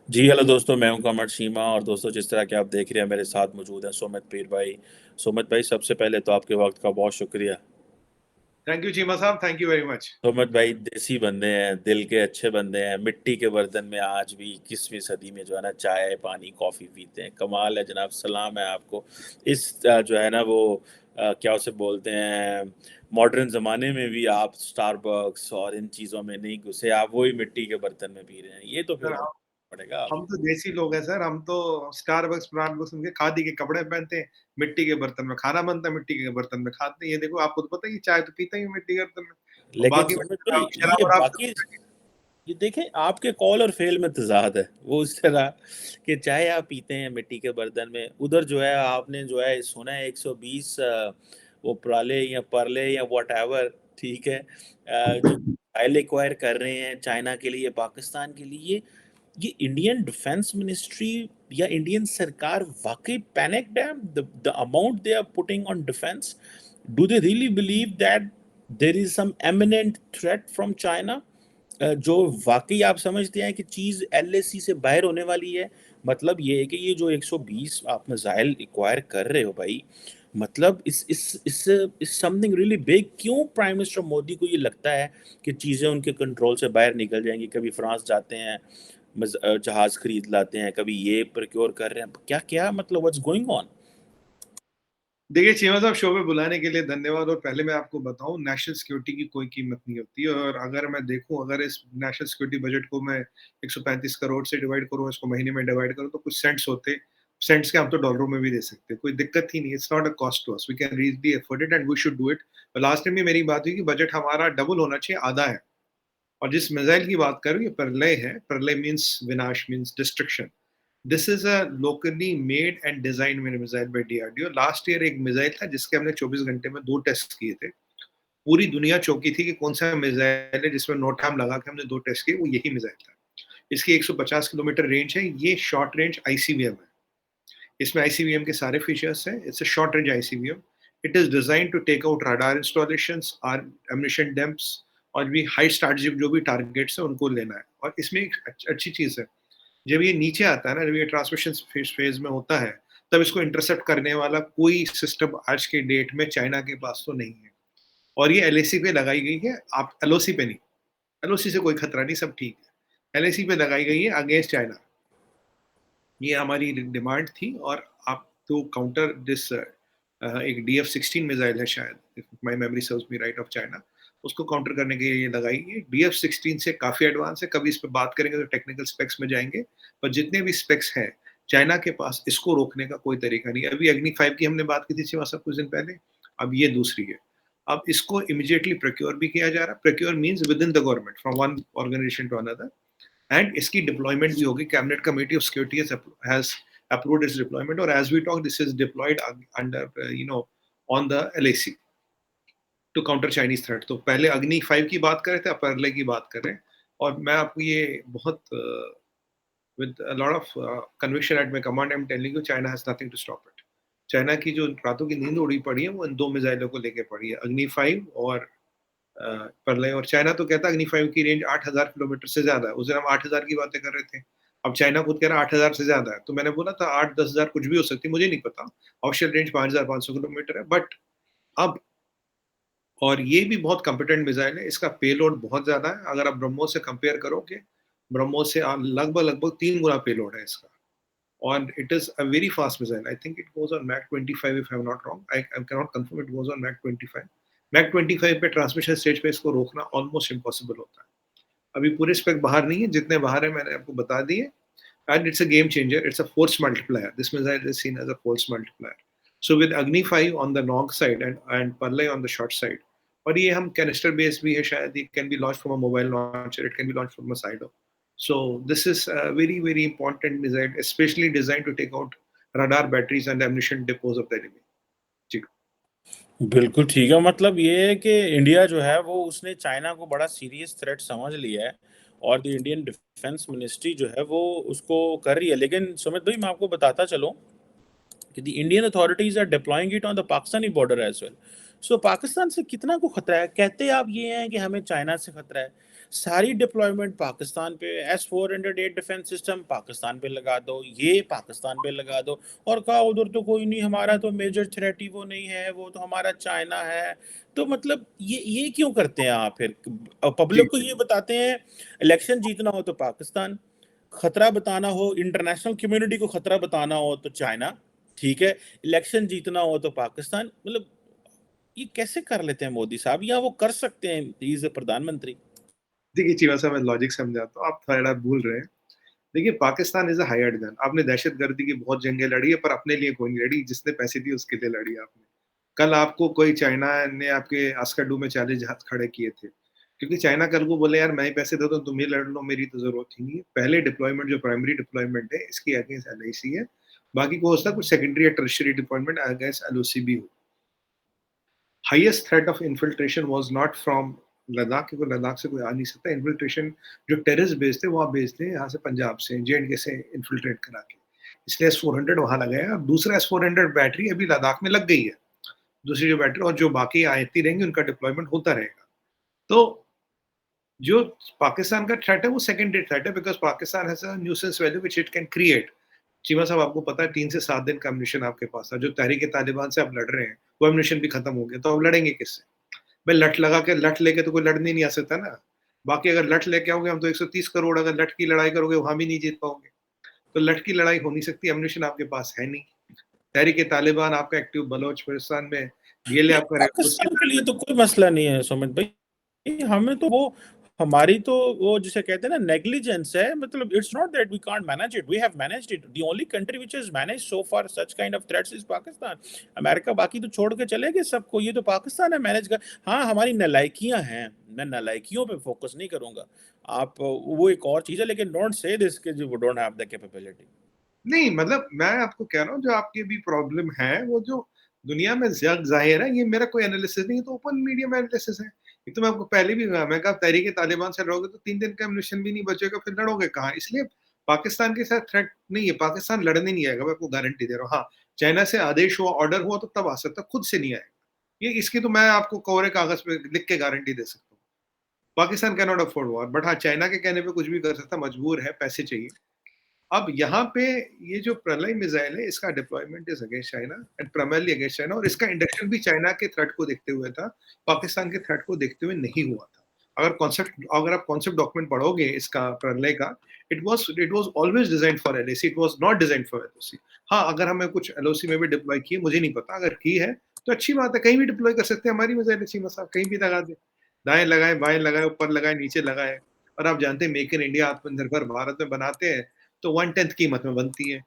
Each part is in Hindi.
जी हेलो दोस्तों, मैं हूं कमर शीमा। और दोस्तों, जिस तरह के आप देख रहे हैं, मेरे साथ मौजूद हैं सुमित पीर भाई। सुमित भाई, सबसे पहले तो आपके वक्त का बहुत शुक्रिया। थैंक यू चीमा साहब, thank you very much. Sumit भाई देसी बंदे हैं, दिल के अच्छे बंदे हैं, मिट्टी के बर्तन में आज भी 21वीं सदी में जो है ना चाय पानी कॉफी पीते हैं। कमाल है जनाब, सलाम है आपको। इस जो है ना वो क्या उसे बोलते हैं, मॉडर्न जमाने में भी आप स्टारबक्स और इन चीजों में नहीं घुसे, आप वही मिट्टी के बर्तन में पी रहे हैं। ये तो सर फिर पड़ेगा आप। हम तो देसी लोग हैं सर। हम तो स्टारबक्स ब्रांड उनके खादी के कपड़े पहनते हैं, मिट्टी के बर्तन में खाना बनता है, मिट्टी के बर्तन में खाते हैं। ये देखो, आपको तो पता ही है, चाय तो पीता ही हूँ मिट्टी के बर्तन में। और लेकिन बाकी में सुमित भाई, शराब ये शराब और आप। बाकी ये देखें, आपके कॉल और फेल में तजाद है। वो इस तरह कि चाहे आप पीते हैं मिट्टी के बर्तन में, उधर जो है आपने जो है सुना है 120 वो प्राले या परले या वॉट एवर, ठीक है, जो ऑयल एक्वायर कर रहे हैं चाइना के लिए, पाकिस्तान के लिए। ये इंडियन डिफेंस मिनिस्ट्री या इंडियन सरकार वाकई पैनिक्ड है? The amount they are putting on defence, do they really believe that there is some eminent threat from China? जो वाकई आप समझते हैं कि चीज एलएसी से बाहर होने वाली है? मतलब ये है कि ये जो 120 आप मिसाइल एक्वायर कर रहे हो भाई, मतलब इस समथिंग रियली बिग। क्यों प्राइम मिनिस्टर मोदी को ये लगता है कि चीजें उनके कंट्रोल से बाहर निकल जाएंगी? कभी फ्रांस जाते हैं, जहाज खरीद लाते हैं, कभी ये प्रोक्योर कर रहे हैं, क्या क्या मतलब व्हाट्स गोइंग ऑन? देखिए चीमा साहब, शो पे बुलाने के लिए धन्यवाद। और पहले मैं आपको बताऊं, नेशनल सिक्योरिटी की कोई कीमत नहीं होती है। और अगर मैं देखूं, अगर इस नेशनल सिक्योरिटी बजट को मैं 135 करोड़ से डिवाइड करूं, इसको महीने में डिवाइड करूं, तो कुछ सेंट्स होते। सेंट्स के हम तो डॉलरों में भी दे सकते हैं, कोई दिक्कत ही नहीं। It's not a cost to us, we can रीजली afford it and we should do it. Last time भी मेरी बात हुई कि बजट हमारा डबल होना चाहिए, आधा है। और जिस मिसाइल की बात करूं, ये प्रलय है। प्रलय मीन्स विनाश, means destruction. This is a locally made and design missile bye DRDO. Last year एक मिसाइल था जिसके हमने 24 घंटे में 2 टेस्ट किए थे। पूरी दुनिया चौंकी थी कि कौन सा मिसाइल है जिसमें नो टाइम लगा के हमने 2 टेस्ट किए, वो यही मिसाइल था। इसकी 150 किलोमीटर रेंज है। ये शॉर्ट रेंज आईसीबीएम है। इसमें आईसीबीएम के सारे फीचर्स हैं। It's a short range ICBM. It is design to take out radar installations, emission damps, और भी हाई स्ट्रैटेजिक जो भी टारगेट्स है उनको लेना है। और इसमें एक अच्छी चीज है, जब ये नीचे आता है ना, जब ये ट्रांसमिशन फेज में होता है, तब इसको इंटरसेप्ट करने वाला कोई सिस्टम आज के डेट में चाइना के पास तो नहीं है। और ये एलएसी पे लगाई गई है, आप एलओसी पे नहीं। एलओसी से कोई खतरा नहीं, सब ठीक है। एलएसी पे लगाई गई है अगेंस्ट चाइना। ये हमारी डिमांड थी। और आप तो काउंटर दिस, एक DF-16 मिसाइल है शायद, my memory serves me right, of China. उसको काउंटर करने के लिए ये लगाई है। DF-16 से काफी एडवांस है। कभी इस पर बात करेंगे तो टेक्निकल स्पेक्स में जाएंगे। पर जितने भी स्पेक्स हैं चाइना के पास, इसको रोकने का कोई तरीका नहीं। अभी अग्नि 5 की हमने बात की थी शिवा साहब कुछ दिन पहले। अब ये दूसरी है। अब इसको इमीडिएटली प्रोक्योर भी किया जा रहा है। Procure means within the government, from one organisation to another. And इसकी डिप्लॉयमेंट भी होगी। Cabinet committee of security has approved its deployment, or as we talk, this is deployed under on the LAC to counter Chinese threat। तो पहले अग्नि 5 की बात कर रहे थे, अब परले की बात कर रहे हैं। और मैं आपको ये बहुत with a lot of conviction at my command, I'm telling you, China has nothing to stop it। China की जो रातों की नींद उड़ी पड़ी है, वो इन 2 मिसाइलों को लेके पड़ी है, अग्नि 5 और प्रलय। और चाइना तो कहता है अग्नि 5 की रेंज 8,000 किलोमीटर से ज्यादा है। उस दिन हम 8,000 की बातें कर रहे थे, अब चाइना खुद कह रहा है 8,000 से ज्यादा है। तो मैंने बोला था 8-10,000 कुछ भी हो सकती है, मुझे नहीं पता। ऑफिशियल रेंज 5,500 किलोमीटर है। बट अब, और ये भी बहुत कॉम्पिटेंट मिसाइल है। इसका पेलोड बहुत ज्यादा है। अगर आप ब्रह्मोस से कंपेयर करोगे, ब्रह्मोस से आप लगभग लगभग 3 गुना पेलोड है इसका। और it is a very fast missile. I think it goes on Mach 25 if I'm not wrong. I cannot confirm, it goes on Mach 25। Mach 25 पे ट्रांसमिशन स्टेज पे इसको रोकना ऑलमोस्ट इम्पॉसिबल होता है। अभी पूरे स्पेक बाहर नहीं है, जितने बाहर है मैंने आपको बता दिए। And it's a game changer, it's a force multiplier. This missile is seen as a force multiplier. So with Agni 5 on the long side and Pralay on the short side, और ये हम कैनिस्टर बेस्ड भी है शायद। It can be launch from a mobile launcher, it can be launch from a side. So this is a very, very important missile, especially designed to take out radar batteries and ammunition depots of the enemy। जी। बिल्कुल ठीक है। मतलब ये है कि इंडिया जो है वो उसने चाइना को बड़ा सीरियस थ्रेट समझ लिया है, और द इंडियन डिफेंस मिनिस्ट्री जो है वो उसको कर रही है। लेकिन सुमित भाई, मैं आपको बताता चलूं कि the Indian authorities are deploying it on the Pakistani border as well. So Pakistan से कितना को खतरा है? कहते आप ये हैं कि हमें चाइना से खतरा है। सारी डिप्लॉयमेंट पाकिस्तान पे, S-400 डिफेंस सिस्टम पाकिस्तान पे लगा दो, ये पाकिस्तान पे लगा दो और कहा उधर तो कोई नहीं, हमारा तो मेजर थ्रेट ही वो नहीं है, वो तो हमारा चाइना है। तो मतलब ये क्यों करते हैं आप फिर? जी, पब्लिक को ये बताते हैं इलेक्शन जीतना हो तो पाकिस्तान, खतरा बताना हो, इंटरनेशनल कम्युनिटी को खतरा बताना हो तो चाइना, ठीक है, इलेक्शन जीतना हो तो पाकिस्तान। मतलब ये कैसे कर लेते हैं मोदी साहब, या वो कर सकते हैं, ही इज प्रधानमंत्री? देखिए चीमा साहब, मैं लॉजिक समझाता हूँ, आप थोड़ा भूल रहे हैं। देखिए, Pakistan is a hired gun. आपने दहशतगर्दी की बहुत जंगें लड़ी है, पर अपने लिए कोई नहीं लड़ी, जिसने पैसे दिए उसके लिए लड़ी आपने। कल आपको कोई चाइना ने आपके आस्काडू में 40 जहाज़ खड़े किए थे, क्योंकि चाइना कल को बोले यार मैं ही पैसे देता हूँ, तुम ही लड़ लो, मेरी तो ज़रूरत ही नहीं है। पहले डिप्लॉयमेंट जो प्राइमरी डिप्लॉयमेंट है, इसकी अगेंस्ट एलआईसी है, बाकी को हो सकता है कुछ सेकेंडरी या टर्शियरी डिप्लॉयमेंट अगेंस्ट एलओसी भी हो। Highest threat of infiltration was not from Ladakh, क्योंकि लद्दाख से कोई आ नहीं सकता। इन्फिल्ट्रेशन जो टेररिस्ट बेस थे वहाँ बेस थे, यहाँ से पंजाब से जे से इन्फिल्ट्रेट करा के, इसलिए S-400 वहाँ लगाया है। और दूसरा S-400 बैटरी अभी लद्दाख में लग गई है, दूसरी जो बैटरी, और जो बाकी आती रहेंगी उनका डिप्लॉयमेंट होता रहेगा। तो जो पाकिस्तान का थ्रेट है वो सेकेंडरी थ्रेट है, because Pakistan has a nuisance value which it can create. Cheema साहब, आपको पता है 3 से 7 दिन का एम्युनिशन आपके पास था। जो तहरीक तालिबान से आप लड़ रहे हैं, वो एम्युनिशन भी खत्म हो गया, तो आप लड़ेंगे किससे? भाई लठ लगा के, लठ लेके तो कोई लड़ने नहीं आ सकता ना। बाकी अगर लठ लेके आओगे, हम तो 130 करोड़, अगर लठ की लड़ाई करोगे वहां भी नहीं जीत पाओगे। तो लठ की लड़ाई हो नहीं सकती, एम्युनिशन आपके पास है नहीं। तहरीक तालिबान आपका एक्टिव बलोचिस्तान में, डीएलए नहीं, आपका उसके पाकिस्तान के लिए तो कोई मसला नहीं है सुमित भाई, हमें तो वो, हमारी तो वो जिसे कहते हैं ना नेग्लिजेंस है। मतलब it's not that we can't manage it, we have managed it. The only country which has managed so far such kind of threats is Pakistan. America बाकी तो छोड़ के चले गए सबको, ये तो पाकिस्तान है मैनेज कर। हाँ, हमारी नालायकियां हैं, मैं नालायकियों पे फोकस नहीं करूंगा। आप वो एक और चीज है, लेकिन डोंट से दिस कि we don't have the capability. नहीं, मतलब मैं आपको कह रहा हूँ, जो आपकी भी प्रॉब्लम है, वो जो दुनिया में जग जाहिर है, ये मेरा कोई एनालिसिस नहीं है, तो ओपन मीडिया में एनालिसिस है। ये तो मैं आपको पहले भी कहा, मैं कहा तहरीक तालिबान से लड़ोगे तो 3 दिन का एम्युनिशन भी नहीं बचेगा, फिर लड़ोगे कहाँ? इसलिए पाकिस्तान के साथ थ्रेट नहीं है, पाकिस्तान लड़ने नहीं आएगा, मैं आपको गारंटी दे रहा हूँ। हाँ, चाइना से आदेश हुआ, ऑर्डर हुआ तो तब आ सकता है, खुद से नहीं आएगा। ये इसकी तो मैं आपको कोरे कागज पे लिख के गारंटी दे सकता हूँ। Pakistan can not afford war, but हाँ, चाइना के कहने पे कुछ भी कर सकता है, मजबूर है, पैसे चाहिए। अब यहाँ पे ये जो प्रलय मिसाइल है, इसका deployment is against China and primarily against China, और इसका इंडक्शन भी चाइना के थ्रेट को देखते हुए था, पाकिस्तान के थ्रेट को देखते हुए नहीं हुआ था। अगर आप कॉन्सेप्ट डॉक्यूमेंट पढ़ोगे इसका, प्रलय का, it was always designed for LOC, it was not designed for LOC. हाँ, अगर हमें कुछ एलओसी में भी डिप्लॉय किए, मुझे नहीं पता, अगर की है तो अच्छी बात है, कहीं भी डिप्लॉय कर सकते हैं हमारी मिसाइल, अच्छी मसाल कहीं भी लगा दे, दाएं लगाए, बाएं लगाए, ऊपर लगाए, नीचे लगाए। और आप जानते हैं मेक इन इंडिया, आत्मनिर्भर भारत में बनाते हैं तो 1/10 कीमत में बनती है।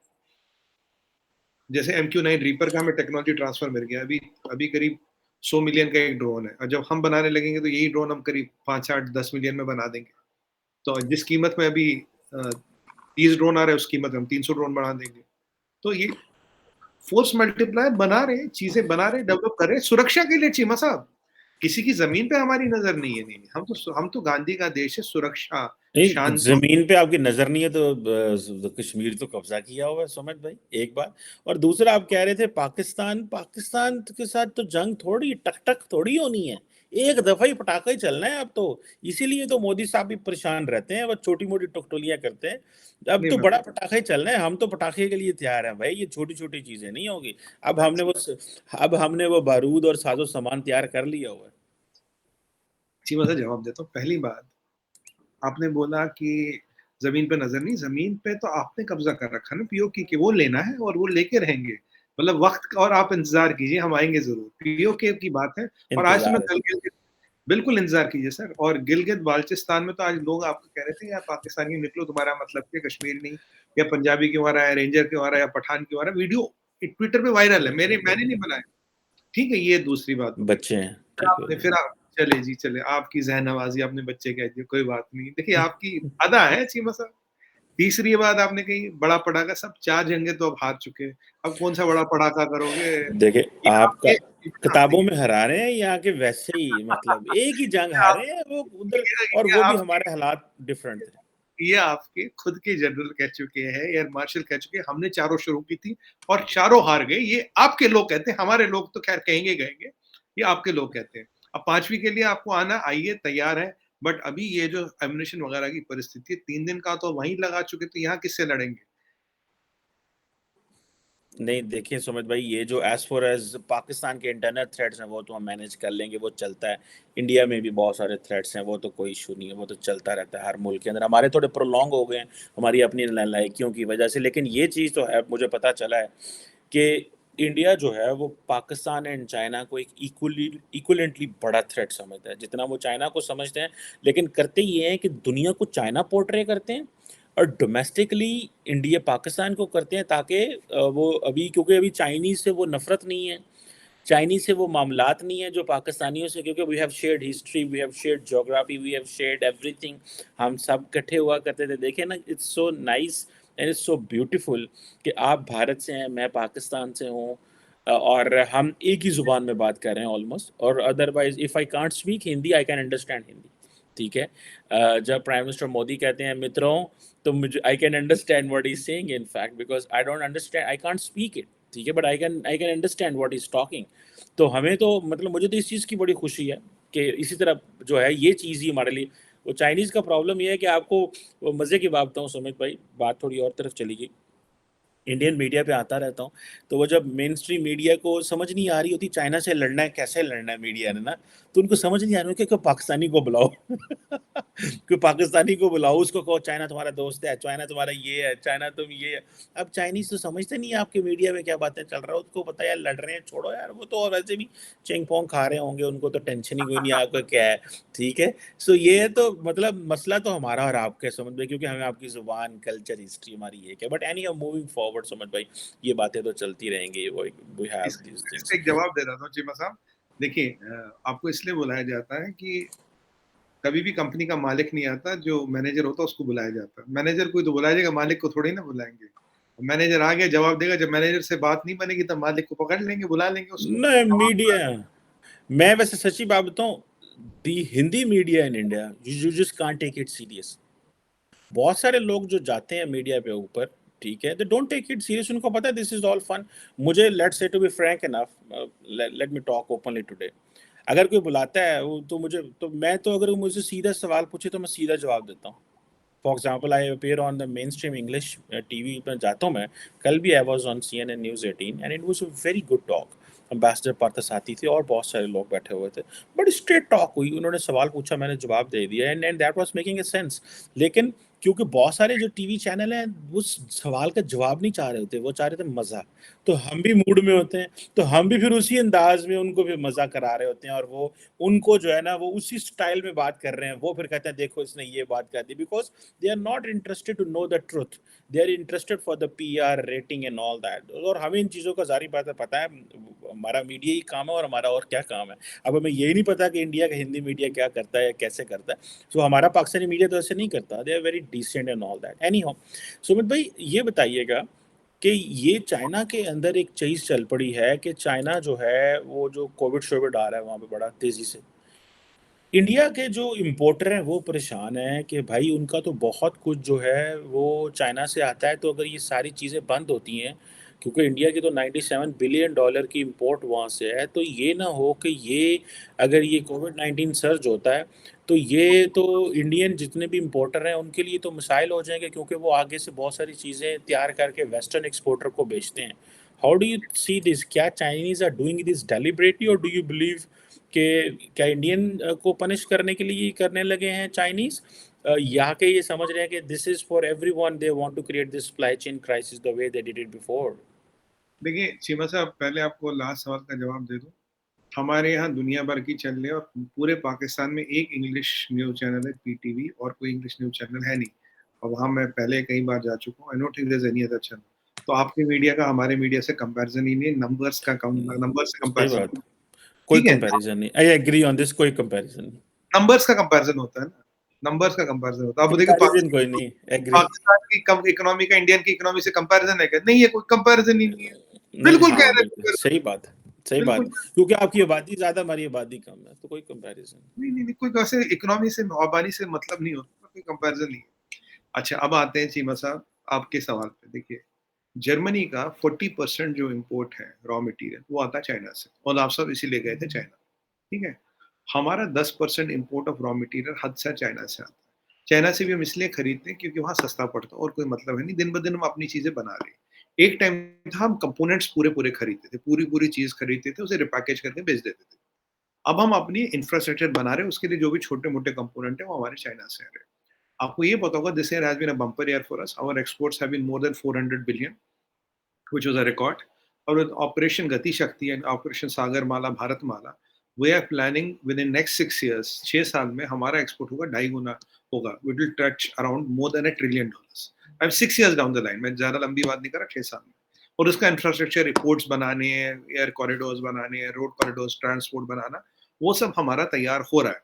जैसे MQ-9 रीपर का हमें टेक्नोलॉजी ट्रांसफर मिल गया, अभी अभी करीब 100 मिलियन का एक ड्रोन है, और जब हम बनाने लगेंगे तो यही ड्रोन हम करीब 5 8 10 मिलियन में बना देंगे। तो जिस कीमत में अभी 30 ड्रोन आ रहे हैं, उस कीमत में हम 300 ड्रोन बना देंगे। तो ये फोर्स मल्टीप्लायर बना रहे, चीजें बना रहे, डेवलप कर रहे, सुरक्षा के लिए। चीमा साहब, किसी की जमीन पे हमारी नजर नहीं है। नहीं, हम तो गांधी का देश है, सुरक्षा, नहीं, शांति। जमीन पे आपकी नजर नहीं है तो कश्मीर तो कब्जा किया हुआ है सुमित भाई, एक बात। और दूसरा, आप कह रहे थे पाकिस्तान, पाकिस्तान के साथ तो जंग थोड़ी टक टक थोड़ी होनी है, एक दफा ही पटाखा ही चलना है अब तो। इसीलिए तो मोदी साहब भी परेशान रहते हैं, वो छोटी मोटी टुकटोलियां करते हैं। अब नहीं, तो मैं बड़ा पटाखा ही चलना है, हम तो पटाखे के लिए तैयार हैं भाई, ये छोटी छोटी चीजें नहीं होगी। अब हमने वो अब हमने वो बारूद और साजो सामान तैयार कर लिया हुआ है। चीमा से जवाब देता हूँ। पहली बात, आपने बोला कि जमीन पे नजर नहीं, जमीन पे तो आपने कब्जा कर रखा ना पीओके की, वो लेना है और वो लेके रहेंगे। मतलब वक्त का, और आप इंतजार कीजिए, हम आएंगे जरूर, पीओके की बात है। और आज तो मैं इंतजार है। कल गिलगित, बिल्कुल इंतजार कीजिए सर। और गिलगित बाल्चिस्तान में तो आज लोग आपको कह रहे थे यार पाकिस्तानी निकलो, तुम्हारा मतलब क्या, कश्मीर नहीं, या पंजाबी क्यों आ रहा है, रेंजर क्यों आ रहा है, या पठान क्यों आ रहा है। वीडियो ट्विटर पे वायरल है, मैंने नहीं बनाया। ठीक है, ये दूसरी बात हो गई। बच्चे हैं, ठीक है। फिर आप चले जी, चले, आपकी जहन नवाजी आपने बच्चे कह दिए, कोई बात नहीं। देखिए आपकी अदा है चीमा साहब। तीसरी बात आपने कही, बड़ा पटाखा, सब 4 जंगे तो अब हार चुके हैं, अब कौन सा बड़ा पटाखा करोगे? देखिए, ये आपका आपके, किताबों में हरा रहे हैं, यहाँ के वैसे ही, मतलब एक ही जंग हारे हैं वो उधर, और ये वो भी आपके हमारे हालात डिफरेंट थे। ये आपके खुद के जनरल कह चुके हैं, एयर मार्शल कह चुके हैं, हमने चारों शुरू की थी और चारों हार गए। ये आपके लोग कहते हैं, हमारे लोग तो खैर कहेंगे, ये आपके लोग कहते हैं। अब 5वीं के लिए आपको आना, आइए, तैयार है। बट अभी ये जो एम्युनिशन वगैरह की परिस्थिति है, 3 दिन का तो वहीं लगा चुके, तो यहाँ किससे लड़ेंगे? नहीं, देखिए सुमित भाई, ये जो एज़ फ़ार एज़ पाकिस्तान के इंटरनल थ्रेट्स हैं, वो तो हम मैनेज कर लेंगे, वो चलता है। इंडिया में भी बहुत सारे थ्रेट्स हैं, वो तो कोई इश्यू नहीं है, वो तो चलता रहता है हर मुल्क के अंदर। हमारे थोड़े प्रोलॉन्ग हो गए हैं, हमारी अपनी नालायकियों की वजह से, लेकिन ये चीज़ तो है, मुझे पता चला है कि इंडिया जो है, वो पाकिस्तान एंड चाइना को एक इक्विवेलेंटली बड़ा थ्रेट समझता है, जितना वो चाइना को समझते हैं, लेकिन करते ये हैं कि दुनिया को चाइना पोर्ट्रे करते हैं और डोमेस्टिकली इंडिया पाकिस्तान को करते हैं, ताकि वो अभी, क्योंकि अभी चाइनीज़ से वो नफ़रत नहीं है, चाइनीज़ से वो मामलात नहीं है जो पाकिस्तानियों से, क्योंकि we have shared history, we have shared geography, we have shared everything. हम सब इकट्ठे हुआ करते थे। देखिए ना, it's so nice and it's so beautiful कि आप भारत से हैं, मैं पाकिस्तान से हूँ, और हम एक ही ज़ुबान में बात कर रहे हैं ऑलमोस्ट। और otherwise if I can't speak Hindi, I can understand Hindi, ठीक है? जब प्राइम मिनिस्टर मोदी कहते हैं मित्रों, तो मुझे I can understand what he is saying in fact, because I don't understand, I can't speak it, ठीक है? But I can understand what he is talking. तो हमें तो मतलब मुझे तो इस चीज़ की बड़ी खुशी है कि इसी तरह जो है ये चीज़ ही हमारे लिए। वो चाइनीज़ का प्रॉब्लम ये है कि आपको, वो मज़े की बात बताऊँ सुमित भाई, बात थोड़ी और तरफ चली गई। इंडियन मीडिया पे आता रहता हूँ, तो वो जब मेन स्ट्रीम मीडिया को समझ नहीं आ रही होती चाइना से लड़ना है, कैसे लड़ना है मीडिया ने ना, तो उनको समझ नहीं आ रहा है कि कोई पाकिस्तानी को बुलाओ। कोई पाकिस्तानी को बुलाओ, उसको कहो चाइना तुम्हारा दोस्त है, चाइना तुम्हारा ये है, चाइना तुम ये है। अब चाइनीज़ तो समझते नहीं है आपके मीडिया में क्या बातें चल रहा है, उसको पता है यार लड़ रहे हैं, छोड़ो यार, वो तो और वैसे भी चिंग-पोंग खा रहे होंगे, उनको तो टेंशन ही कोई नहीं आपका क्या है, ठीक है? सो ये है, तो मतलब मसला तो हमारा और आपका है सुमित भाई, क्योंकि हमें आपकी ज़ुबान, कल्चर, हिस्ट्री हमारी एक है। But anyhow moving forward Sumit भाई, ये बातें तो चलती रहेंगी। वो वी हैव इस दीज़ इसका थिंग्स। एक जवाब दे रहा था चीमा साहब। देखिए आपको इसलिए बुलाया जाता है कि कभी भी कंपनी का मालिक नहीं आता, जो मैनेजर होता है उसको बुलाया जाता है। मैनेजर को ही तो बुलाया जाएगा, मालिक को थोड़ी ना बुलाएँगे। मैनेजर आ गया जवाब देगा, जब मैनेजर से बात नहीं बनेगी तब मालिक को पकड़ लेंगे, बुला लेंगे उसको। नहीं, मीडिया, मैं वैसे सच्ची बात बताऊँ, the Hindi media in India, you just can't take it serious. बहुत सारे लोग जो जाते हैं मीडिया पे ऊपर, ठीक है, they don't take it serious, उनको पता है दिस इज़ ऑल फन। मुझे let's say to be frank enough, let me talk openly today. अगर कोई बुलाता है वो, तो मुझे तो मैं तो, अगर वो मुझसे सीधा सवाल पूछे तो मैं सीधा जवाब देता हूँ। For example, I appear on the mainstream English TV पर जाता हूँ मैं। कल भी I was on CNN news 18 and it was a very good talk. Ambassador Parthasarathy थे और बहुत सारे लोग बैठे हुए थे। बड़ी स्ट्रेट टॉक हुई, उन्होंने सवाल पूछा, मैंने जवाब दे दिया, and that was making a sense. लेकिन क्योंकि बहुत सारे जो टीवी चैनल हैं, वो सवाल का जवाब नहीं चाह रहे होते, वो चाह रहे थे मज़ा। तो हम भी मूड में होते हैं, तो हम भी फिर उसी अंदाज में उनको भी मज़ा करा रहे होते हैं, और वो उनको जो है ना, वो उसी स्टाइल में बात कर रहे हैं। वो फिर कहते हैं देखो इसने ये बात कर दी, because they are not interested to know the truth, they are interested for the PR rating and all that। और हमें इन चीज़ों का जारी बात है, पता है हमारा मीडिया ही काम है, और हमारा और क्या काम है। अब हमें यही नहीं पता कि इंडिया का हिंदी मीडिया क्या करता है या कैसे करता है। सो हमारा पाकिस्तानी मीडिया तो ऐसे नहीं करता, they are very decent and all that. Anyhow, Sumit भाई ये बताइएगा कि ये चाइना के अंदर एक चीज़ चल पड़ी है कि चाइना जो है, वो जो कोविड शोविड आ रहा है वहाँ पे बड़ा तेज़ी से, इंडिया के जो इम्पोर्टर हैं वो परेशान हैं कि भाई उनका तो बहुत कुछ जो है वो चाइना से आता है। तो अगर ये सारी चीज़ें बंद होती हैं, क्योंकि इंडिया की तो $97 बिलियन की इम्पोर्ट वहाँ से है, तो ये ना हो कि ये, अगर ये कोविड-19 सर्ज होता है, तो ये तो इंडियन जितने भी इम्पोर्टर हैं उनके लिए तो मिसाइल हो जाएँगे, क्योंकि वो आगे से बहुत सारी चीज़ें तैयार करके वेस्टर्न एक्सपोर्टर को बेचते हैं। How do you see this? क्या Chinese are doing this deliberately, और डू यू बिलीव कि क्या इंडियन को पनिश करने के लिए ये करने लगे हैं चाइनीज़? या कि ये समझ रहे हैं कि this is for everyone, they want to create this supply chain crisis the way they did it before? देखिए चीमा साहब, पहले आपको लास्ट सवाल का जवाब दे दूं। हमारे यहाँ दुनिया भर की चल रही है, और पूरे पाकिस्तान में एक इंग्लिश न्यूज़ चैनल है, PTV, और कोई इंग्लिश न्यूज़ चैनल है नहीं। और वहाँ मैं पहले कई बार जा चुका हूँ। I don't think there is any other channel. तो आपके मीडिया का हमारे मीडिया से कंपैरिजन ही नहीं, नंबर से सही बात। कंपैरिजन। कोई ठीक है, कंपैरिज़न नहीं। आई एग्री ऑन दिस, कोई कंपैरिज़न नहीं। नंबर्स का कंपैरिजन होता है ना, नंबर्स का कंपैरिजन होता है। अब देखिए कंपैरिज़न कोई नहीं, एग्री। पाकिस्तान की कम इकोनॉमी का इंडियन की इकोनॉमी से कंपैरिजन है क्या? नहीं है, कोई कंपैरिजन ही नहीं है। नहीं, बिल्कुल कह हाँ, रहे हैं, बिल्कुल, सही बात है, सही बिल्कुल। बात। क्योंकि आपकी आबादी ज़्यादा, हमारी आबादी कम है, तो कोई कंपैरिज़न नहीं। नहीं, नहीं, नहीं, कोई वैसे इकोनॉमी से, आबादी से मतलब नहीं होता, कोई कंपैरिजन नहीं है। अच्छा, अब आते हैं चीमा साहब आपके सवाल पे। देखिए, जर्मनी का 40% जो इम्पोर्ट है रॉ मटेरियल, वो आता है चाइना से, और आप सब इसीलिए गए थे चाइना, ठीक है? हमारा 10% इम्पोर्ट ऑफ रॉ मटेरियल हद से चाइना से आता है। चाइना से भी हम इसलिए खरीदते हैं क्योंकि वहाँ सस्ता पड़ता है और कोई मतलब है नहीं, दिन ब दिन हम अपनी चीज़ें बना रहे हैं। एक टाइम था हम कंपोनेंट्स पूरे-पूरे खरीदते थे, पूरी-पूरी चीज़ खरीदते थे, उसे रिपैकेज करके बेच देते थे। अब हम अपनी इंफ्रास्ट्रक्चर बना रहे हैं, उसके लिए जो भी छोटे-मोटे कंपोनेंट हैं वो हमारे चाइना से आ रहे हैं। आपको ये पता होगा this year has been a bumper year for us, our exports have been more than 400 billion which was a record. और with operation Gati Shakti and operation Sagarmala, Bharatmala, we are planning within next 6 years, 6 साल में हमारा एक्सपोर्ट होगा 2.5 गुना होगा। We will touch around more than $1 trillion. I am 6 years down the line, मैं ज़्यादा लंबी बात नहीं कर रहा, 6 साल में। और उसका इंफ्रास्ट्रक्चर, पोर्ट्स बनाने हैं, एयर कॉरिडोर्स बनाने हैं, रोड कॉरिडोर्स, ट्रांसपोर्ट बनाना, वो सब हमारा तैयार हो रहा है।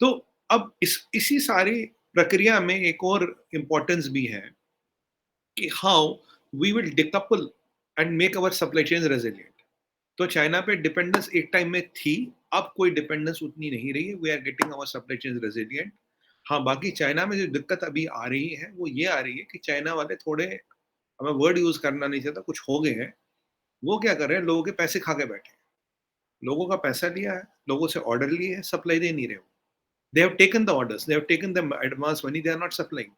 तो अब इसी सारी प्रक्रिया में एक और इम्पोर्टेंस भी है कि how we will decouple and make our supply chain resilient. तो चाइना पे डिपेंडेंस एक टाइम में थी, अब कोई डिपेंडेंस उतनी नहीं रही है। We are getting our supply chain resilient. हाँ, बाकी चाइना में जो दिक्कत अभी आ रही है वो ये आ रही है कि चाइना वाले थोड़े, मैं वर्ड यूज करना नहीं चाहता, कुछ हो गए हैं। वो क्या कर रहे हैं, लोगों के पैसे खा के बैठे हैं। लोगों का पैसा लिया है, लोगों से ऑर्डर लिए है, सप्लाई दे नहीं रहे हो। They have taken the orders, they have taken the advance money, they are not supplying.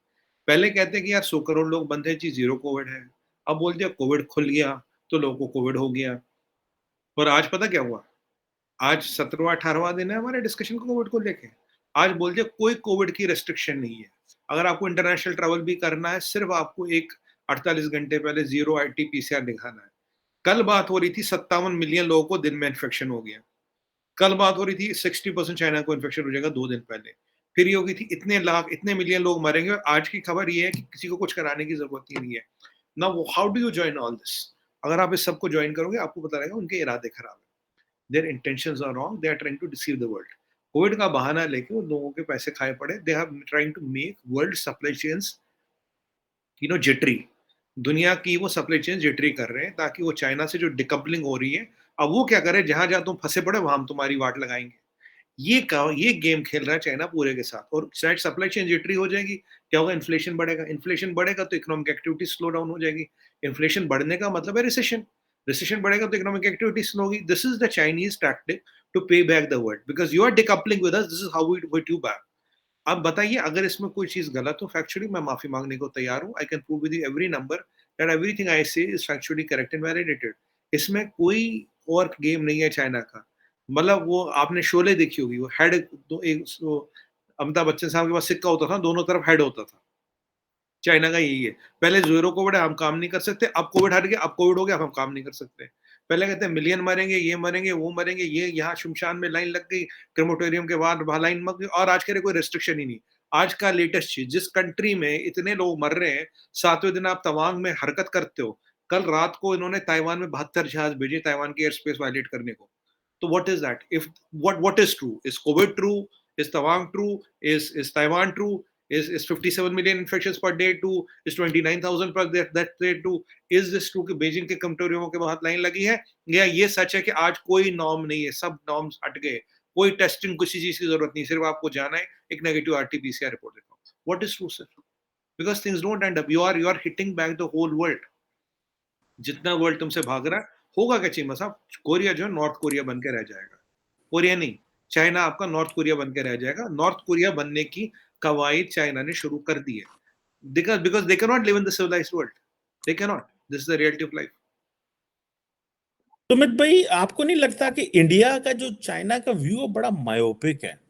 पहले कहते हैं कि यार 100 करोड़ लोग बंद है जी, जीरो कोविड है। अब बोल दिया कोविड खुल गया तो लोगों को कोविड हो गया। और आज पता क्या हुआ? आज 17वाँ 18वाँ दिन है हमारे डिस्कशन को कोविड को लेके। आज बोल दिया कोई कोविड की रिस्ट्रिक्शन नहीं है। अगर आपको इंटरनेशनल ट्रैवल भी करना है, सिर्फ आपको एक 48 घंटे पहले ज़ीरो आरटी-पीसीआर दिखाना है। कल बात हो रही थी 57 मिलियन लोगों को दिन में इन्फेक्शन हो गया। कल बात हो रही थी 60% चाइना को इन्फेक्शन हो जाएगा 2 दिन पहले। फिर ये हो गई थी इतने लाख, इतने मिलियन लोग मरेंगे, और आज की खबर ये है कि किसी को कुछ कराने की ज़रूरत ही नहीं है। Now how do you join all this? अगर आप इस सबको जॉइन करोगे, आपको पता रहेगा उनके इरादे खराब हैं। Their intentions are wrong, they are trying to deceive the world. Covid का बहाना लेके वो लोगों के पैसे खाए पड़े। They are trying to make world supply chains jittery. दुनिया की वो सप्लाई चेन जिटरी कर रहे हैं ताकि वो चाइना से जो डिकपलिंग हो रही है, अब वो क्या करे, जहां जहां तुम फंसे पड़े वहां हम तुम्हारी वाट लगाएंगे। ये गेम खेल रहा है चाइना पूरे के साथ। और शायद सप्लाई चेन जिटरी हो जाएगी, क्या होगा, इन्फ्लेशन बढ़ेगा। इन्फ्लेशन बढ़ेगा तो इकोनॉमिक एक्टिविटी स्लो डाउन हो जाएगी। इन्फ्लेशन बढ़ने का मतलब है रिसेशन। रिसेशन बढ़ेगा तो इकोनॉमिक एक्टिविटी स्लो होगी। This is the Chinese tactic to pay back the world, because you are decoupling with us, this is how we hit you back. आप बताइए, अगर इसमें कोई चीज़ गलत हो, फैक्चुअली मैं माफ़ी माँगने को तैयार हूँ। I can prove with you every number that everything I say is factually correct and validated. इसमें कोई और गेम नहीं है चाइना का। मतलब वो आपने शोले देखी होगी, वो हेड, तो एक वो अमिताभ बच्चन साहब के पास सिक्का होता था, दोनों तरफ हेड होता था। चाइना का यही है। पहले ज़ीरो कोविड है, हम काम नहीं कर सकते, अब कोविड हट गया, अब कोविड हो गया, अब हम काम नहीं कर सकते। पहले कहते हैं मिलियन मरेंगे, ये मरेंगे, वो मरेंगे, ये यहाँ शमशान में लाइन लग गई, क्रेमेटोरियम के बाद वहाँ लाइन लग गई, और आज कह रहे कोई रिस्ट्रिक्शन ही नहीं। आज का लेटेस्ट चीज़, जिस कंट्री में इतने लोग मर रहे हैं, 7वें दिन आप तवांग में हरकत करते हो। कल रात को इन्होंने ताइवान में 72 जहाज़ भेजे ताइवान की एयर स्पेस वायलेट करने को। तो what is that? If what is true? Is Covid true? Is Tawang true? Is Taiwan true? Is 57 million infections per day to is 29,000 per day that day to is this true कि बीजिंग के कमटोरियों के बहुत लाइन लगी है, या ये सच है कि आज कोई नॉर्म नहीं है, सब नॉर्म्स हट गए, कोई टेस्टिंग किसी चीज की जरूरत नहीं, सिर्फ आपको जाना है, एक नेगेटिव आरटीपीसीआर रिपोर्ट दिखाओ। What is true sir? Because things don't end up, you are hitting back the whole world. जितना वर्ल्ड तुमसे भाग रहा है, होगा क्या चीमा साहब, कोरिया जो है नॉर्थ कोरिया बन के रह जाएगा। कोरिया नहीं, चाइना आपका नॉर्थ कोरिया बन के रह जाएगा। नॉर्थ कोरिया बनने की कवायद चाइना ने शुरू कर दी है। Because they cannot live in the civilized world. They cannot. This is the reality of life. Sumit भाई, आपको नहीं लगता कि इंडिया का जो चाइना का व्यू है बड़ा मायोपिक है?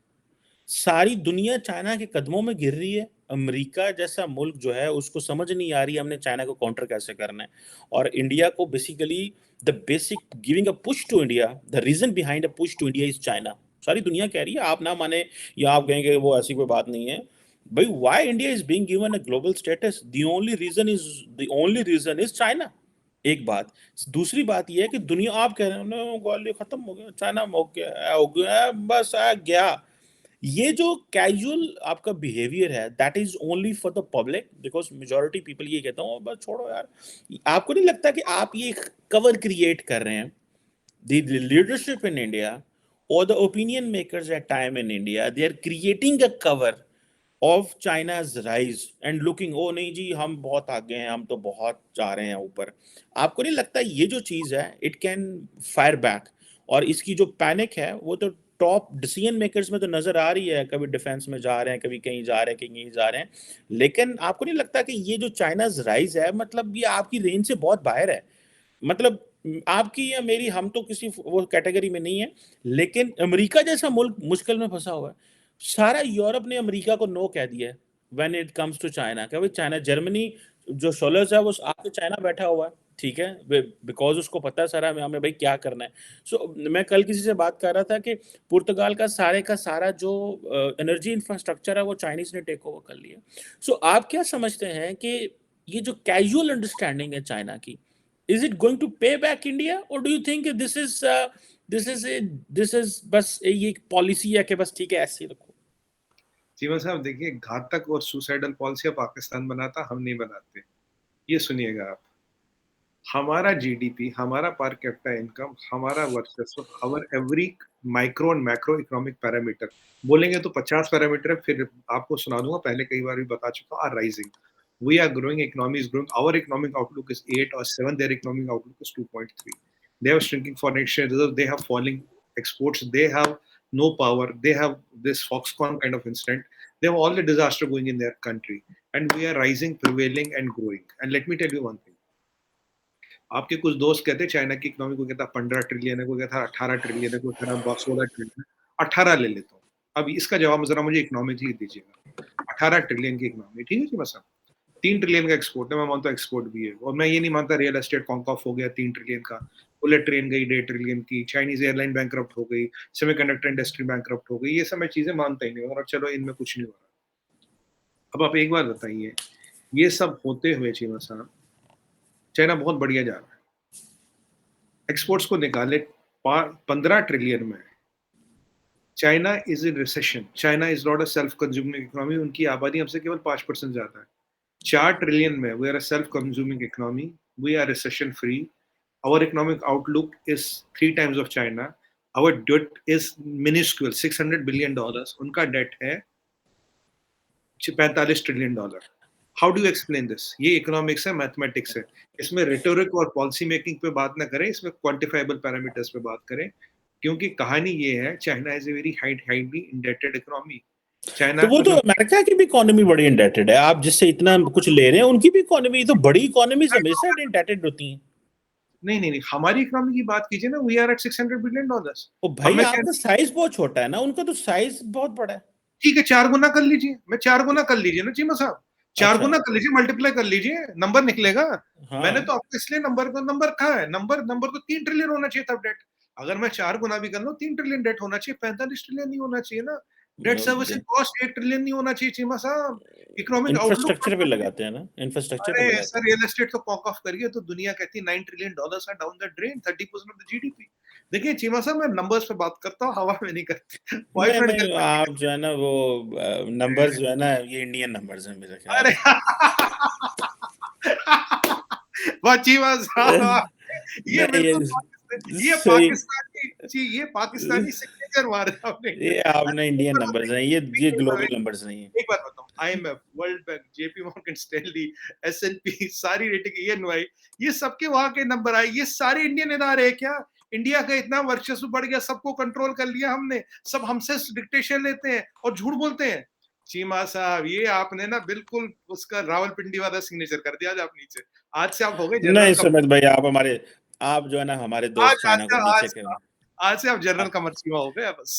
सारी दुनिया चाइना के कदमों में गिर रही है। अमेरिका जैसा मुल्क जो है उसको समझ नहीं आ रही है हमने चाइना को काउंटर कैसे करना है। और इंडिया को basically the basic giving a push to India, the reason behind a push to India is China. सारी दुनिया कह रही है, आप ना माने या आप कहेंगे वो ऐसी कोई बात नहीं है। भाई, why India is being given a global status? The only reason is China. एक बात। दूसरी बात यह है कि दुनिया, आप कह रहे हो ना ग्वालियर खत्म हो गया, चाइना हो गया, बस आ गया। ये जो कैजुअल आपका बिहेवियर है, that is only for the public, because majority people ये कहता हूँ बस छोड़ो यार। आपको नहीं लगता कि आप ये कवर क्रिएट कर रहे हैं? the leadership in India or the opinion makers at time in India, they are creating a cover of China's rise and looking, oh नहीं जी हम बहुत आगे हैं, हम तो बहुत जा रहे हैं ऊपर। आपको नहीं लगता ये जो चीज़ है इट कैन फायर बैक? और इसकी जो पैनिक है वो तो टॉप डिसीजन मेकर्स में तो नज़र आ रही है, कभी डिफेंस में जा रहे हैं, कभी कहीं जा रहे हैं, कहीं जा रहे हैं। लेकिन आपको नहीं लगता कि ये जो चाइनाज़ राइज़ है, मतलब ये आपकी रेंज से बहुत बाहर है? मतलब आपकी या मेरी, हम तो किसी वो कैटेगरी में नहीं है, लेकिन अमेरिका जैसा मुल्क मुश्किल में फँसा हुआ है। सारा यूरोप ने अमेरिका को नो कह दिया है when it comes to China. क्या भाई चाइना, जर्मनी जो सोलर्स है वो आके चाइना बैठा हुआ है, ठीक है? बिकॉज़ उसको पता है सारा हमें हमें भाई क्या करना है। मैं कल किसी से बात कर रहा था कि पुर्तगाल का सारा जो एनर्जी इंफ्रास्ट्रक्चर है वो चाइनीज़ ने टेक ओवर कर लिया। आप क्या समझते हैं कि ये जो कैजुअल अंडरस्टैंडिंग है चाइना की, is it going to pay back India, or do you think this is a this is बस ये पॉलिसी है कि बस ठीक है ऐसे ही रखो? चीमा साहब देखिए, घातक और सुसाइडल पॉलिसियां पाकिस्तान बनाता, हम नहीं बनाते। ये सुनिएगा आप, हमारा जीडीपी, हमारा पर कैपिटा इनकम, हमारा वर्चस्व, हवर every micro and macro economic parameter, बोलेंगे तो 50 पैरामीटर है, फिर आपको सुना दूंगा, पहले कई बार भी बता चुका हूं, are rising. We are growing, economy is growing. Our economic outlook is 8 or 7. Their economic outlook is 2.3. They have shrinking foreign exchange reserves. They have falling exports. They have no power. They have this Foxconn kind of incident. They have all the disaster going in their country. And we are rising, prevailing, and growing. And let me tell you one thing. आपके कुछ दोस्त कहते हैं चाइना की इकोनॉमी को कहता 15 ट्रिलियन है, कोई कहता 18 ट्रिलियन है, कोई कह रहा 16 ट्रिलियन है। 18 ले लेता हूँ। अब इसका जवाब जरा मुझे इकोनॉमिकली दीजिएगा। 18 ट्रिलियन की इकोनॉमी, ठीक है जी बस। 3 ट्रिलियन का एक्सपोर्ट है, मैं मानता हूँ एक्सपोर्ट भी है, और मैं ये नहीं मानता रियल एस्टेट कॉन्क ऑफ हो गया 3 ट्रिलियन का, बुलेट ट्रेन गई 1.5 ट्रिलियन की, चाइनीज एयरलाइन बैंकरप्ट हो गई, सेमीकंडक्टर इंडस्ट्री बैंकरप्ट हो गई, ये सब मैं चीजें मानता ही नहीं, और चलो इनमें कुछ नहीं हो रहा। अब आप एक बात बताइए, ये सब होते हुए चीमा साहब, चाइना बहुत बढ़िया जा रहा है, एक्सपोर्ट्स को निकाले 15 ट्रिलियन में। China is in recession, China is not a self consuming economy, उनकी आबादी हमसे केवल 5% ज्यादा है। 4 ट्रिलियन में we are a self consuming economy, we are recession free, our economic outlook is 3 times of China, our debt is minuscule, $600 billion, उनका debt है 45 trillion dollar. How do explain this? ये इकोनॉमिक्स है, मैथमेटिक्स है, इसमें रिटोरिक और पॉलिसी मेकिंग पे बात ना करें, इसमें क्वांटिफाइबल पैरामीटर्स पे बात करें, क्योंकि कहानी ये है, China is a very highly indebted economy. China तो वो को तो जो अमेरिका की भी इकोनॉमी बड़ी इंडेटेड है, आप जिससे इतना कुछ ले रहे हैं उनकी भी इकोनॉमी, तो बड़ी इकोनॉमीज हमेशा इंडेटेड होती हैं। नहीं नहीं नहीं, हमारी इकोनॉमी की बात कीजिए ना, वी आर एट $600 बिलियन। ओ भाई, हमें आपका साइज बहुत छोटा है ना, उनका तो साइज बहुत बड़ा है। ठीक है, 4 गुना कर लीजिए, मैं 4 गुना कर लीजिए ना चीमा साहब, 4 अच्छा। गुना कर लीजिए, मल्टीप्लाई कर लीजिए, नंबर निकलेगा। मैंने हाँ। तो आपको इसलिए नंबर कहाँ है, नंबर नंबर तो 3 ट्रिलियन होना चाहिए तब डेट। अगर मैं 4 गुना भी कर लूं, 3 ट्रिलियन डेट होना चाहिए, 45 ट्रिलियन नहीं होना चाहिए ना। डेट सर्विसिंग कॉस्ट 1 ट्रिलियन नहीं होना चाहिए चीमा साहब। इकोनॉमिक आउटलुक, इंफ्रास्ट्रक्चर पे लगाते हैं ना, इंफ्रास्ट्रक्चर पे अरे लगाते सर, हैं। रियल एस्टेट को कॉक ऑफ करिए तो दुनिया कहती है 9 trillion dollars are down the drain, 30% of the GDP. देखिए चीमा साहब, मैं नंबर्स पे बात करता हूँ, हवा में नहीं करती। नहीं बॉयफ्रेंड नहीं, आप जो है ना वो नंबर्स जो है ना, ये इंडियन नंबर्स हैं मेरे ख्याल अरे में। वाह साहब, ये नहीं बिल्कुल ये सही, पाकिस्तानी जी, ये पाकिस्तानी सिग्नेचर मारे आपने। ये आपने इंडियन नंबर्स हैं, ये ग्लोबल नंबर्स नहीं है। एक बात बताऊं, IMF, world bank, JP Morgan Stanley, S&P, सारी रेटिंग, ईएनवाई, ये सबके वहां के नंबर आए, ये सारे इंडियन इदारे हैं क्या? इंडिया का इतना वर्चस्व बढ़ गया, सबको कंट्रोल कर लिया हमने, सब हमसे डिक्टेशन लेते हैं और झूठ बोलते हैं। चीमा साहब, ये आपने ना बिल्कुल उसका रावलपिंडी वाला सिग्नेचर कर दिया आज आप नीचे। आज से आप हो गए जनरल नहीं कमर। सुमित भाई, आप जो है ना हमारे आज दोस्त आज चाइना को से नीचे आज करना, आज से आप जनरल आ- कमर सीमा हो गए बस।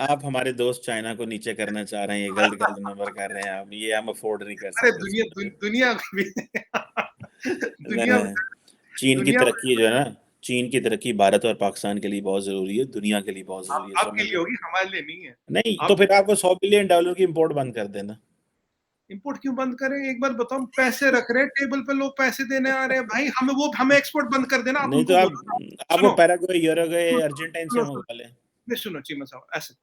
आप हमारे दोस्त चाइना को नीचे करना चाह रहे हैं, ये गलत गलत नंबर कर रहे हैं आप, ये हम अफोर्ड नहीं कर अरे सकते दुनिया सुमित भाई। दुनिया भी नहीं दुनिया नहीं, चीन की दुनिया तरक्की जो है ना, चीन की तरक्की भारत और पाकिस्तान के लिए बहुत जरूरी है, दुनिया के लिए बहुत आप जरूरी है, आपके समझ लिए लो। होगी, हमारे लिए नहीं है। नहीं तो आप फिर आपको $100 बिलियन की इंपोर्ट बंद कर देना। इंपोर्ट क्यों बंद करें? एक बात बताओ, पैसे रख रहे हैं टेबल पे, लोग पैसे देने आ रहे हैं भाई, हमें एक्सपोर्ट बंद कर देना, आप नहीं तो उनको बोलो ना। आप वो सुनो पैराग्वे, यूरुग्वे, सुनो अर्जेंटाइन से सुनो सुनो, मंगवा लें। नहीं सुनो चीमा साहब, ऐसे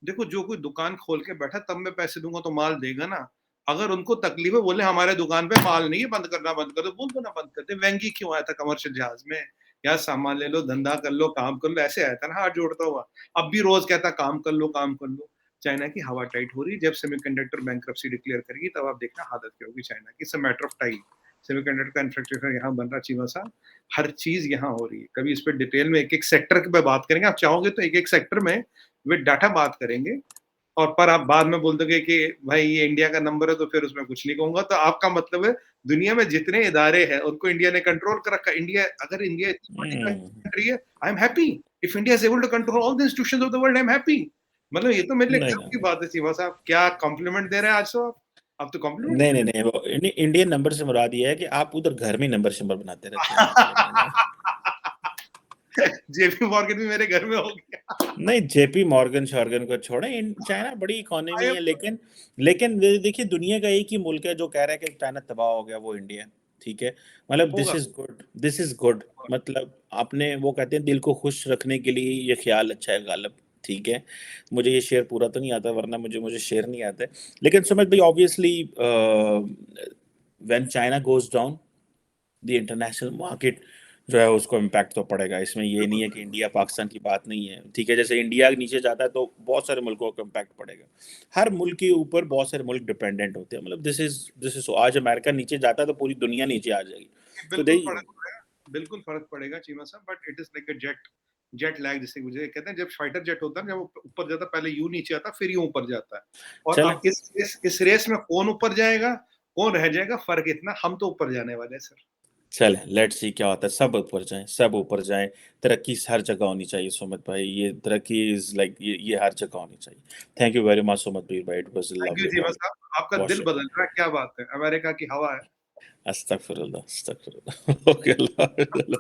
देखो, जो कोई दुकान खोल के बैठा, तब मैं पैसे दूंगा तो माल देगा ना। अगर उनको तकलीफ है, बोले हमारे दुकान पे माल नहीं है, बंद करना, बंद कर दो, बोल दो ना बंद कर दे। वेंगी क्यों आया था कमर्शियल जहाज में? यार सामान ले लो, धंधा कर लो, काम कर लो, ऐसे आया था ना हाथ जोड़ता हुआ। अब भी रोज कहता काम कर लो, काम कर लो। चाइना की हवा टाइट हो रही है, जब सेमीकंडक्टर बैंकरप्सी डिक्लेयर करेगी तब आप देखना हालत क्या होगी चाइना की। It's a matter of time. Semiconductor का इंफ्रास्ट्रक्चर यहाँ बन रहा, चीमा साहब, हर चीज यहाँ हो रही है। कभी इस पे डिटेल में एक एक सेक्टर पे बात करेंगे, आप चाहोगे तो एक एक सेक्टर में विद डाटा बात करेंगे और पर आप बाद में बोल दोगे कि भाई ये इंडिया का नंबर है तो फिर उसमें कुछ नहीं कहूँगा। तो आपका मतलब है दुनिया में जितने इदारे हैं उनको इंडिया ने कंट्रोल कर रखा है। इंडिया अगर इंडिया इतनी बड़ी हुँ। कंट्री है, I am happy. If India is able to control all the institutions of the world, I am happy. मतलब ये तो मेरे लिए नहीं, गर्व की नहीं। बात है सीमा साहब। क्या कॉम्प्लीमेंट दे रहे हैं आज तो आप? आप तो कॉम्प्लीमेंट नहीं, नहीं, नहीं, वो इंडियन नंबर से मुराद ये है कि आप उधर घर में नंबर-शंबर बनाते रहते हैं, मतलब मैं जेपी मॉर्गन भी मेरे घर में हो गया। नहीं, जेपी मॉर्गन शॉर्गन को छोड़ें, इन चाइना बड़ी आई इकोनॉमी एम है, लेकिन लेकिन वे देखिए दुनिया का एक ही मुल्क है जो कह रहा है कि चाइना तबाह हो गया, वो इंडिया है, ठीक है? मतलब होगा। दिस इज़ गुड, मतलब आपने वो कहते हैं दिल को खुश रखने के लिए ये ख़्याल अच्छा है गालिब, ठीक है? मुझे ये शेर पूरा तो नहीं आता वरना मुझे शेर नहीं आता है। लेकिन सुमित भाई obviously when China goes down the international market जो है उसको इम्पैक्ट तो पड़ेगा। इसमें ये नहीं बिल्कुल, है कि इंडिया पाकिस्तान की बात नहीं है, ठीक है? जैसे इंडिया नीचे जाता है तो बहुत सारे मुल्कों को इम्पैक्ट पड़ेगा। हर मुल्क के ऊपर बहुत सारे मुल्क डिपेंडेंट होते हैं, मतलब दिस इज़ सो आज अमेरिका नीचे जाता है तो पूरी दुनिया नीचे आ जाएगी। तो बिल्कुल देयर यू फ़र्क गो। पड़ेगा, बिल्कुल फ़र्क पड़ेगा चीमा साहब, but it is like a jet jet lag जिसे मुझे कहते हैं। जब फाइटर जेट होता है ना, जब वो ऊपर जाता है पहले यूँ नीचे आता है फिर यूँ ऊपर जाता है। और चलें, अब इस रेस में कौन ऊपर जाएगा, कौन रह जाएगा, फ़र्क इतना हम तो ऊपर जाने वाले हैं सर। चलें लेट्स सी क्या होता है, सब ऊपर जाएँ, सब ऊपर जाएँ। तरक्की हर जगह होनी चाहिए सुमित भाई, ये तरक्की इज़ लाइक ये हर जगह होनी चाहिए। Thank you very much Sumit भाई, it was a thank you lovely Cheema talk. साहब, आपका बहुत दिल शुक्रिया। बदल रहा है, क्या बात है, अमेरिका की हवा है। अस्तगफिरुल्लाह, अस्तगफिरुल्लाह। ओके, अल्लाह हाफ़िज़।